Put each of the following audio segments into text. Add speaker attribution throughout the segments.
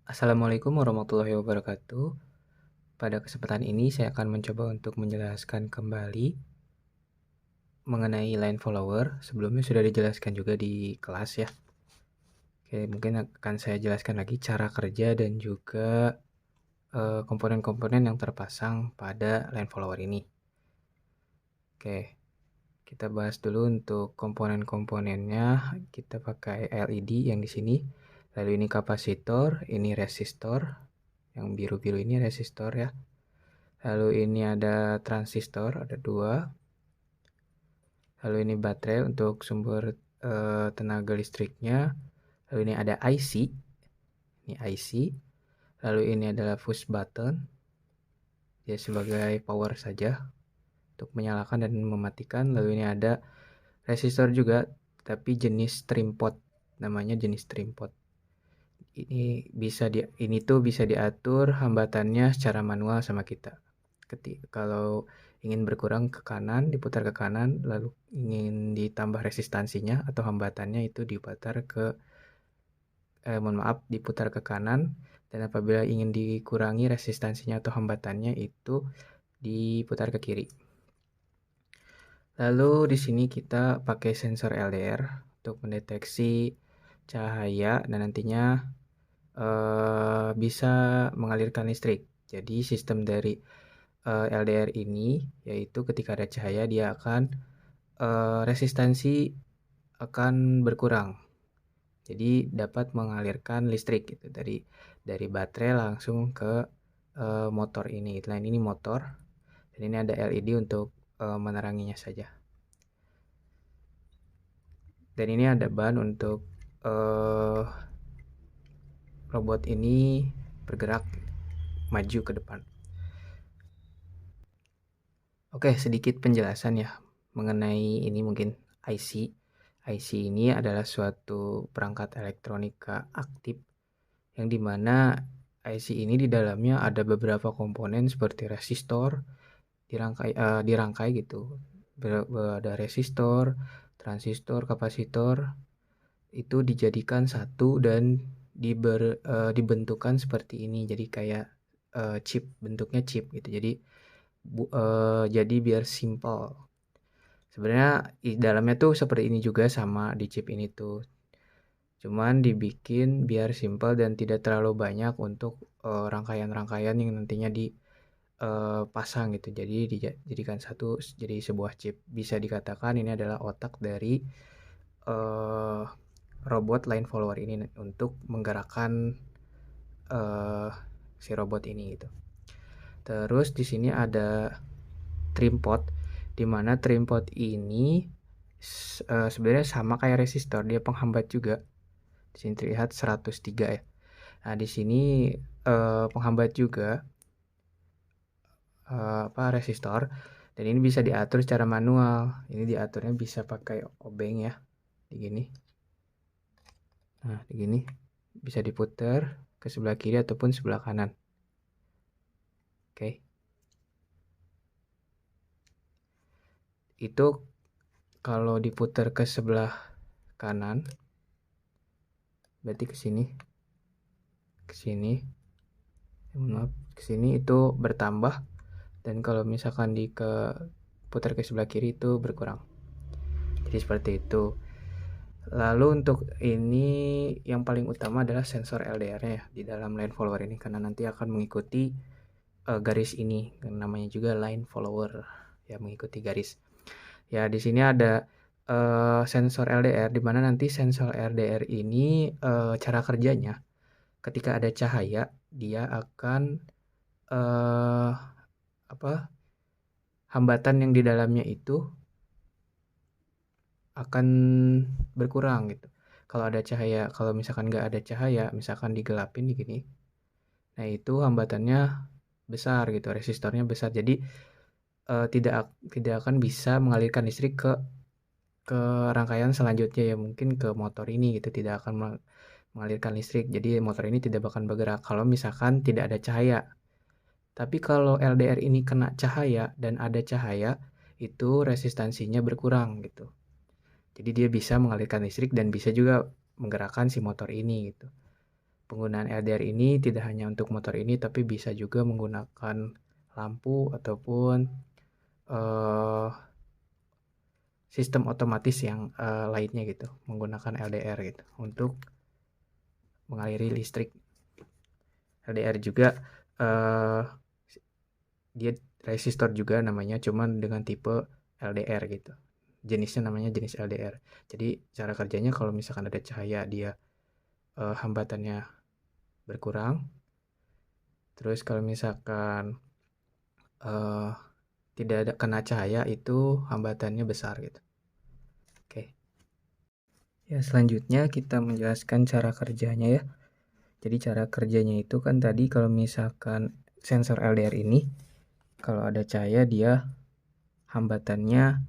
Speaker 1: Assalamualaikum warahmatullahi wabarakatuh. Pada kesempatan ini saya akan mencoba untuk menjelaskan kembali mengenai line follower. Sebelumnya sudah dijelaskan juga di kelas ya. Oke, mungkin akan saya jelaskan lagi cara kerja dan juga komponen-komponen yang terpasang pada line follower ini. Oke, kita bahas dulu untuk komponen-komponennya. Kita pakai LED yang di sini. Lalu ini kapasitor, ini resistor. Yang biru-biru ini resistor ya. Lalu ini ada transistor, ada 2. Lalu ini baterai untuk sumber tenaga listriknya. Lalu ini ada IC. Ini IC. Lalu ini adalah push button. Dia sebagai power saja untuk menyalakan dan mematikan. Lalu ini ada resistor juga, tapi jenis trim pot. Namanya jenis trim pot. Ini tuh bisa diatur hambatannya secara manual sama kita. Kalau ingin berkurang ke kanan, diputar ke kanan, lalu ingin ditambah resistansinya atau hambatannya itu diputar ke kanan, dan apabila ingin dikurangi resistansinya atau hambatannya itu diputar ke kiri. Lalu di sini kita pakai sensor LDR untuk mendeteksi cahaya dan nantinya bisa mengalirkan listrik. Jadi sistem dari LDR ini yaitu ketika ada cahaya dia akan resistansi akan berkurang. Jadi dapat mengalirkan listrik gitu dari baterai langsung ke motor ini. Nah, ini motor dan ini ada LED untuk meneranginya saja. Dan ini ada ban untuk robot ini bergerak maju ke depan. Oke, sedikit penjelasan ya mengenai ini mungkin IC. IC ini adalah suatu perangkat elektronika aktif yang dimana IC ini di dalamnya ada beberapa komponen seperti resistor dirangkai gitu. Ada resistor, transistor, kapasitor itu dijadikan satu dan dibentukkan seperti ini. Jadi kayak chip, bentuknya chip gitu. Jadi biar simple. Sebenarnya di dalamnya tuh seperti ini juga sama di chip ini tuh. Cuman dibikin biar simple dan tidak terlalu banyak untuk rangkaian-rangkaian yang nantinya dipasang gitu. Jadi dijadikan satu jadi sebuah chip. Bisa dikatakan ini adalah otak dari robot line follower ini untuk menggerakkan si robot ini gitu. Terus di sini ada trim pot, di mana trim pot ini sebenarnya sama kayak resistor, dia penghambat juga. Di sini terlihat 103 ya. Nah, di sini penghambat juga resistor, dan ini bisa diatur secara manual. Ini diaturnya bisa pakai obeng ya, begini. Nah, begini bisa diputar ke sebelah kiri ataupun sebelah kanan. Oke. Itu kalau diputar ke sebelah kanan berarti ke sini, maaf, ke sini itu bertambah, dan kalau misalkan putar ke sebelah kiri itu berkurang. Jadi seperti itu. Lalu untuk ini yang paling utama adalah sensor LDR-nya ya di dalam line follower ini, karena nanti akan mengikuti garis ini, namanya juga line follower ya, mengikuti garis. Ya, di sini ada sensor LDR, di mana nanti sensor LDR ini cara kerjanya ketika ada cahaya dia akan hambatan yang di dalamnya itu akan berkurang gitu. Kalau misalkan nggak ada cahaya, misalkan digelapin gini, nah itu hambatannya besar gitu, resistornya besar. Jadi tidak akan bisa mengalirkan listrik ke rangkaian selanjutnya ya, mungkin ke motor ini gitu, tidak akan mengalirkan listrik. Jadi motor ini tidak akan bergerak kalau misalkan tidak ada cahaya. Tapi kalau LDR ini kena cahaya dan ada cahaya, itu resistansinya berkurang gitu. Jadi dia bisa mengalirkan listrik dan bisa juga menggerakkan si motor ini gitu. penggunaan LDR ini tidak hanya untuk motor ini, tapi bisa juga menggunakan lampu ataupun sistem otomatis yang lainnya gitu, menggunakan LDR gitu untuk mengaliri listrik. LDR juga dia resistor juga namanya, cuman dengan tipe LDR gitu. Jenisnya namanya jenis LDR. Jadi cara kerjanya kalau misalkan ada cahaya dia hambatannya berkurang. Terus kalau misalkan tidak ada kena cahaya itu hambatannya besar gitu. Oke. Ya, selanjutnya kita menjelaskan cara kerjanya ya. Jadi cara kerjanya itu kan tadi kalau misalkan sensor LDR ini kalau ada cahaya dia hambatannya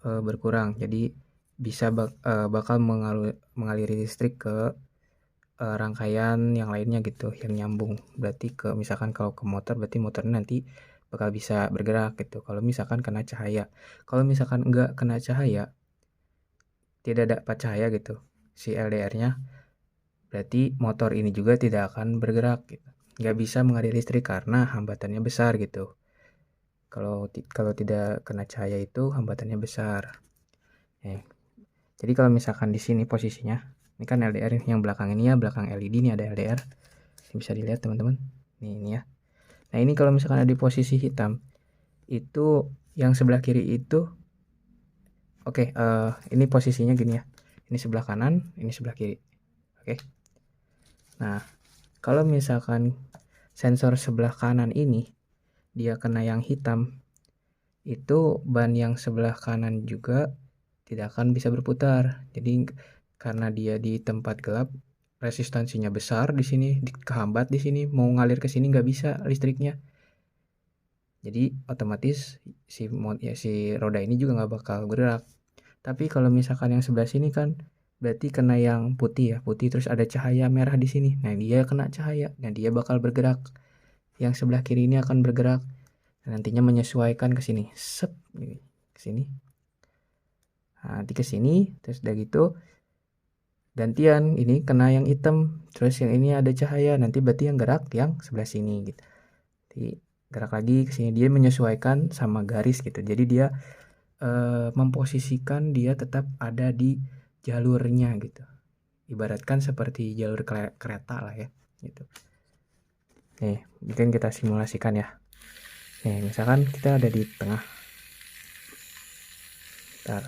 Speaker 1: berkurang. Jadi bisa bakal mengaliri listrik ke rangkaian yang lainnya gitu, yang nyambung. Berarti misalkan kalau ke motor berarti motornya nanti bakal bisa bergerak gitu. Kalau misalkan kena cahaya. Kalau misalkan enggak kena cahaya, tidak dapat cahaya gitu si LDR-nya, berarti motor ini juga tidak akan bergerak gitu. Nggak bisa mengaliri listrik karena hambatannya besar gitu. Kalau tidak kena cahaya itu hambatannya besar. Jadi kalau misalkan di sini posisinya, ini kan LDR yang belakang ini ya, belakang LED ini ada LDR. Ini bisa dilihat teman-teman. Ini ya. Nah ini kalau misalkan ada di posisi hitam, itu yang sebelah kiri itu, oke, ini posisinya gini ya. Ini sebelah kanan, ini sebelah kiri. Oke. Nah kalau misalkan sensor sebelah kanan ini dia kena yang hitam, itu ban yang sebelah kanan juga tidak akan bisa berputar. Jadi karena dia di tempat gelap, resistansinya besar di sini, kehambat di sini, mau ngalir ke sini nggak bisa listriknya. Jadi otomatis si roda ini juga nggak bakal bergerak. Tapi kalau misalkan yang sebelah sini kan berarti kena yang putih ya, putih terus ada cahaya merah di sini. Nah dia kena cahaya, nah dia bakal bergerak. Yang sebelah kiri ini akan bergerak. Nantinya menyesuaikan ke sini, ke sini. Nah, nanti ke sini, terus udah gitu gantian ini kena yang hitam, terus yang ini ada cahaya, nanti berarti yang gerak yang sebelah sini gitu. Jadi gerak lagi ke sini, dia menyesuaikan sama garis gitu. Jadi dia memposisikan dia tetap ada di jalurnya gitu. Ibaratkan seperti jalur kereta lah ya gitu. Nih, mungkin kita simulasikan ya. Nih, misalkan kita ada di tengah. Bentar.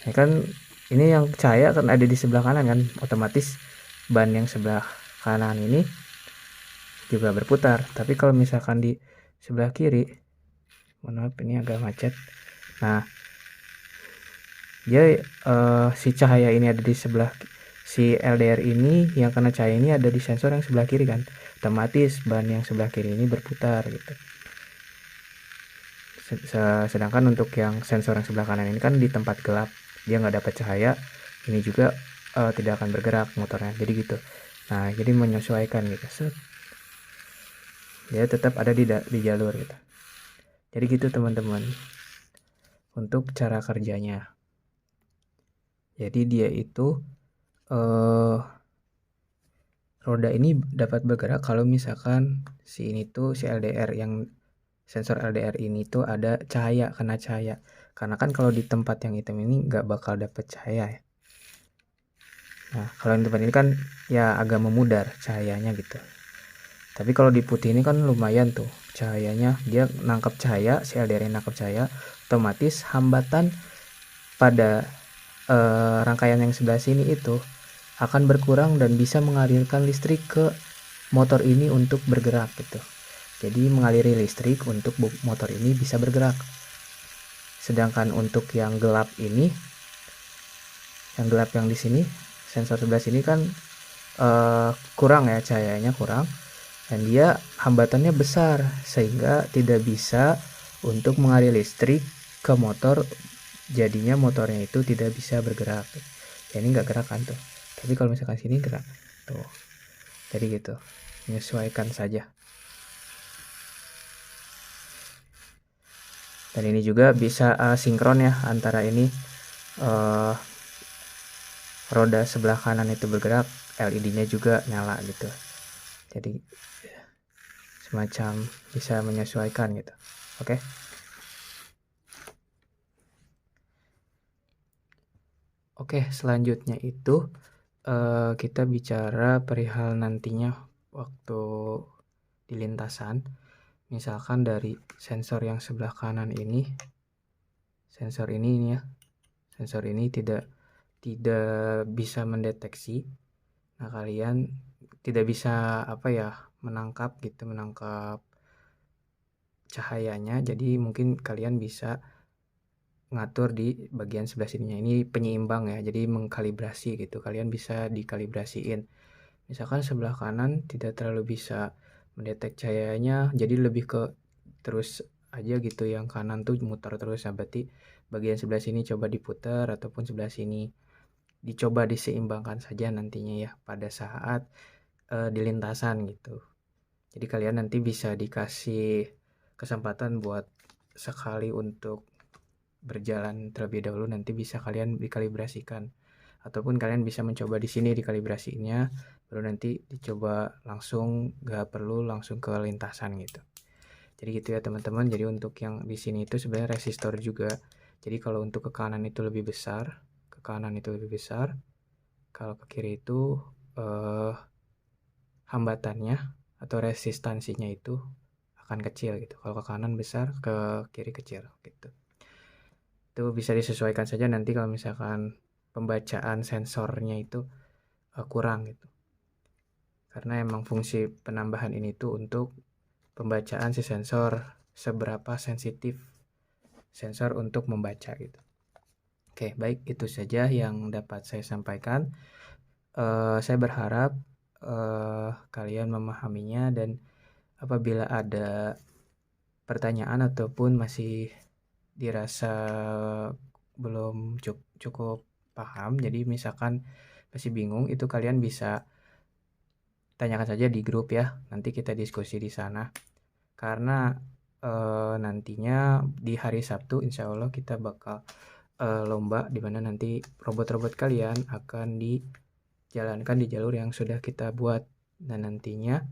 Speaker 1: Ini kan ini yang cahaya kan ada di sebelah kanan kan, otomatis ban yang sebelah kanan ini juga berputar. Tapi kalau misalkan di sebelah kiri, mohon maaf ini agak macet. Nah, dia si cahaya ini ada di sebelah, si LDR ini yang kena cahaya ini ada di sensor yang sebelah kiri kan, otomatis ban yang sebelah kiri ini berputar gitu. Sedangkan untuk yang sensor yang sebelah kanan ini kan di tempat gelap, dia nggak dapat cahaya, ini juga tidak akan bergerak motornya, jadi gitu. Nah jadi menyesuaikan gitu, set, dia tetap ada di jalur gitu. Jadi gitu teman-teman untuk cara kerjanya. Jadi dia itu roda ini dapat bergerak kalau misalkan si LDR yang sensor LDR ini tuh ada cahaya, kena cahaya. Karena kan kalau di tempat yang hitam ini nggak bakal dapet cahaya ya. Nah kalau di tempat ini kan ya agak memudar cahayanya gitu. Tapi kalau di putih ini kan lumayan tuh cahayanya, dia nangkap cahaya, si LDR ini nangkap cahaya, otomatis hambatan pada rangkaian yang sebelah sini itu akan berkurang dan bisa mengalirkan listrik ke motor ini untuk bergerak gitu. Jadi mengaliri listrik untuk motor ini bisa bergerak. Sedangkan untuk yang gelap ini, yang gelap yang di sini, sensor sebelah sini kan kurang ya, cahayanya kurang, dan dia hambatannya besar sehingga tidak bisa untuk mengaliri listrik ke motor. Jadinya motornya itu tidak bisa bergerak. Ya ini nggak gerak kan tuh. Tapi kalau misalkan sini gerak tuh. Jadi gitu. Menyesuaikan saja. Dan ini juga bisa sinkron ya antara ini roda sebelah kanan itu bergerak, LED-nya juga nyala gitu. Jadi semacam bisa menyesuaikan gitu. Oke. Oke, selanjutnya itu kita bicara perihal nantinya waktu di lintasan. Misalkan dari sensor yang sebelah kanan ini, sensor ini ya, sensor ini tidak bisa mendeteksi. Nah, kalian tidak bisa menangkap cahayanya. Jadi mungkin kalian bisa ngatur di bagian sebelah sininya. Ini penyeimbang ya, jadi mengkalibrasi gitu. Kalian bisa dikalibrasiin. Misalkan sebelah kanan tidak terlalu bisa mendetek cahayanya, jadi lebih ke terus aja gitu, yang kanan tuh muter terus. Nah, berarti bagian sebelah sini coba diputar, ataupun sebelah sini dicoba diseimbangkan saja nantinya ya pada saat di lintasan gitu. Jadi kalian nanti bisa dikasih kesempatan buat sekali untuk berjalan terlebih dahulu, nanti bisa kalian dikalibrasikan, ataupun kalian bisa mencoba di sini dikalibrasinya, baru nanti dicoba langsung, gak perlu langsung ke lintasan gitu. Jadi gitu ya teman-teman. Jadi untuk yang di sini itu sebenarnya resistor juga. Jadi kalau untuk ke kanan itu lebih besar, ke kanan itu lebih besar, kalau ke kiri itu hambatannya atau resistansinya itu akan kecil gitu. Kalau ke kanan besar, ke kiri kecil gitu. Itu bisa disesuaikan saja nanti kalau misalkan pembacaan sensornya itu kurang gitu. Karena emang fungsi penambahan ini tuh untuk pembacaan si sensor, seberapa sensitif sensor untuk membaca gitu. Oke, baik, itu saja yang dapat saya sampaikan. Saya berharap kalian memahaminya, dan apabila ada pertanyaan ataupun masih dirasa belum cukup paham, jadi misalkan masih bingung, itu kalian bisa tanyakan saja di grup ya, nanti kita diskusi di sana. Karena nantinya di hari Sabtu insya Allah kita bakal lomba, di mana nanti robot-robot kalian akan dijalankan di jalur yang sudah kita buat, dan nantinya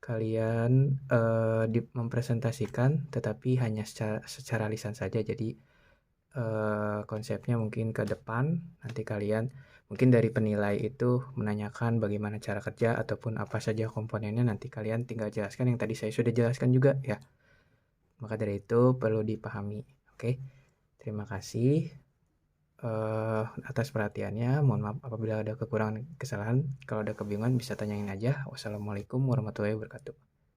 Speaker 1: kalian mempresentasikan, tetapi hanya secara lisan saja. Jadi konsepnya mungkin ke depan nanti kalian mungkin dari penilai itu menanyakan bagaimana cara kerja ataupun apa saja komponennya, nanti kalian tinggal jelaskan yang tadi saya sudah jelaskan juga ya. Maka dari itu perlu dipahami. Oke, terima kasih atas perhatiannya. Mohon maaf apabila ada kekurangan kesalahan. Kalau ada kebingungan bisa tanyain aja. Wassalamualaikum warahmatullahi wabarakatuh.